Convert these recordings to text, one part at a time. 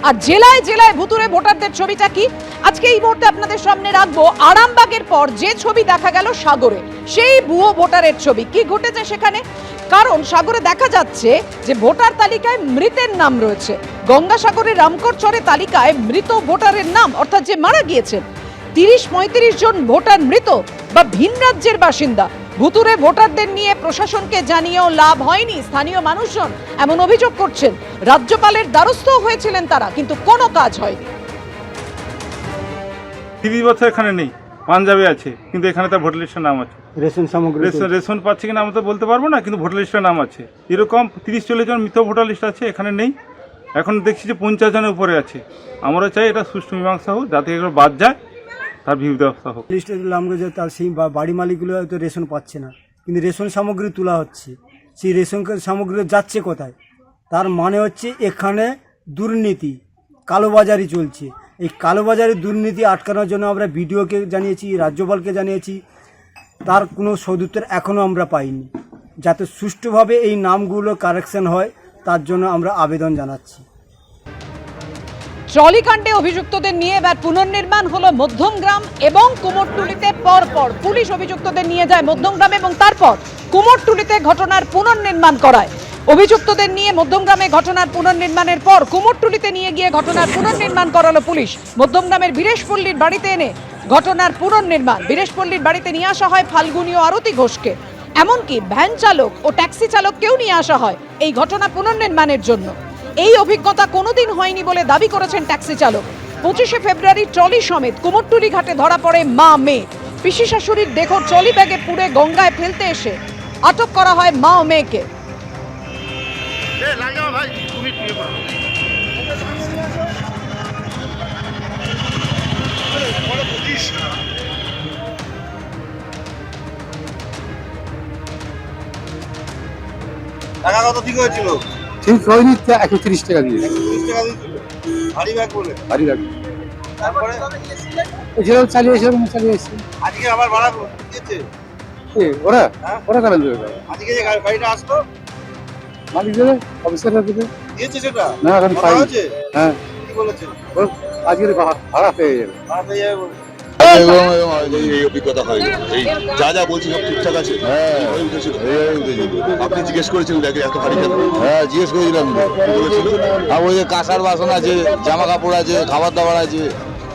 আর জেলায় জেলায় ভুতুরে ভোটারদের ছবিটা কি আজকে এই মুহূর্তে আপনাদের সামনে রাখবো। আরামবাগের পর যে ছবি দেখা গেল সাগরে, সেই ভুয়ো ভোটারের ছবি। কি ঘটেছে সেখানে? কারণ সাগরে দেখা যাচ্ছে যে ভোটার তালিকায় মৃতের নাম রয়েছে। গঙ্গাসাগরের রামকোটচরে তালিকায় মৃত ভোটারের নাম, অর্থাৎ যে মারা গিয়েছেন। ৩০-৩৫ জন ভোটার মৃত বা ভিন রাজ্যের বাসিন্দা। ভুতুরে ভোটারদের নিয়ে প্রশাসনকে জানিয়েও লাভ হয়নি। স্থানীয় মানুষজন এমন অভিযোগ করছেন। রাজ্যপালের দ্বারস্থ হয়েছিলেন তারা, কিন্তু কোনো কাজ হয়নি। 30 বছর এখানে নেই, পাঞ্জাবে আছে, কিন্তু এখানে তার ভোটার লিস্টের নাম আছে। রেশন সামগ্রী রেশন পাচ্ছে কিনা আমি তো বলতে পারবো না, কিন্তু ভোটার লিস্টের নাম আছে। এরকম 30-40 জন মৃত ভোটার লিস্ট আছে, এখানে নেই। এখন দেখছি যে 50 জনের উপরে আছে। আমরা চাই এটা সুষ্ঠু মীমাংসা হোক, যাতে এগুলো বাদ যায়, তার ভিউ ব্যবস্থা হোক। লিস্টে নাম রয়েছে, তার সেই বাড়ি মালিকগুলো হয়তো রেশন পাচ্ছে না, কিন্তু রেশন সামগ্রী তোলা হচ্ছে। সেই রেশন সামগ্রী যাচ্ছে কোথায়? তার মানে হচ্ছে এখানে দুর্নীতি, কালোবাজারি চলছে। এই কালোবাজারি দুর্নীতি আটকানোর জন্য আমরা বিডিওকে জানিয়েছি, রাজ্যপালকে জানিয়েছি, তার কোনো সদুত্তর এখনও আমরা পাইনি। যাতে সুষ্ঠুভাবে এই নামগুলো কারেকশন হয়, তার জন্য আমরা আবেদন জানাচ্ছি। ট্রলিকাণ্ডে অভিযুক্তদের নিয়ে এবার পুনর্নির্মাণ হলো মধ্যমগ্রাম এবং কুমোরটুলিতে। পরপর পুলিশ অভিযুক্তদের নিয়ে যায় মধ্যমগ্রাম এবং তারপর কুমোরটুলিতে ঘটনার পুনর্নির্মাণ করায়। অভিযুক্তদের নিয়ে মধ্যমগ্রামে ঘটনার পুনর্নির্মাণের পর কুমোরটুলিতে নিয়ে গিয়ে ঘটনার পুনর্নির্মাণ করালো পুলিশ। মধ্যমগ্রামের বীরেশপল্লীর বাড়িতে এনে ঘটনার পুনর্নির্মাণ। বীরেশপল্লীর বাড়িতে নিয়ে আসা হয় ফাল্গুনী ও আরতি ঘোষকে। এমনকি ভ্যান চালক ও ট্যাক্সি চালককেও নিয়ে আসা হয় এই ঘটনা পুনর্নির্মাণের জন্য। এই অভিজ্ঞতা কোনোদিন হয়নি বলে দাবি করেছেন ট্যাক্সি চালক। 25শে ফেব্রুয়ারি ট্রলি সমেত কুমোরটুলি ঘাটে ধরা পড়ে মা মেয়ে। পিসি শাশুড়ির দেহ ট্রলি ব্যাগে পুড়ে গঙ্গায় ফেলতে এসে আটক করা হয় মা ও মেয়েকে। টাকা কত ঠিক হয়েছিল? ঠিক হয়নি, 130 টাকা দিয়ে। 30 টাকা দিয়েছিল ভারী ব্যাগ বলে। ভারী লাগে। তারপরে যেরকম চালিয়ে এসে চালিয়ে এসছে। আজকে আবার ভাড়া দিয়েছে ওরা হ্যাঁ? ওরা কারণ দেবে আজকে যে গাড়িটা আসলো মালিক দেবে, অফিসাররা দেবে। দিয়েছে সেটা না এখন কথা পাই। হয়েছে? হ্যাঁ, কি বলেছে? আজকের ভাড়া পেয়ে যাবে। ভাড়া পেয়ে যাবে বলে। এই অভিজ্ঞতা হয়নি। এই যা যা বলছি সব ঠিকঠাক আছে। আপনি জিজ্ঞেস করেছেন ব্যাগে এত ভারী কেন? হ্যাঁ জিজ্ঞেস করেছিলাম, বলেছিল আর ওই যে কাঁসার বাসন আছে, জামা কাপড় আছে, খাবার দাবার আছে।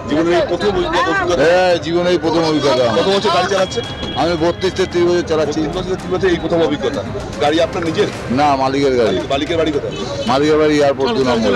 জীবনে এই প্রথম অভিজ্ঞতা। হ্যাঁ জীবনেই প্রথম অভিজ্ঞতা। কত বছর গাড়ি চালাচ্ছেন? আমি 32-33 বছর চালাচ্ছি। 3 বছর এই প্রথম অভিজ্ঞতা। গাড়ি আপনার নিজের? না, মালিকের গাড়ি। মালিকের বাড়ি কোথায়? মালিকের বাড়ি এয়ারপোর্ট 2 নম্বর।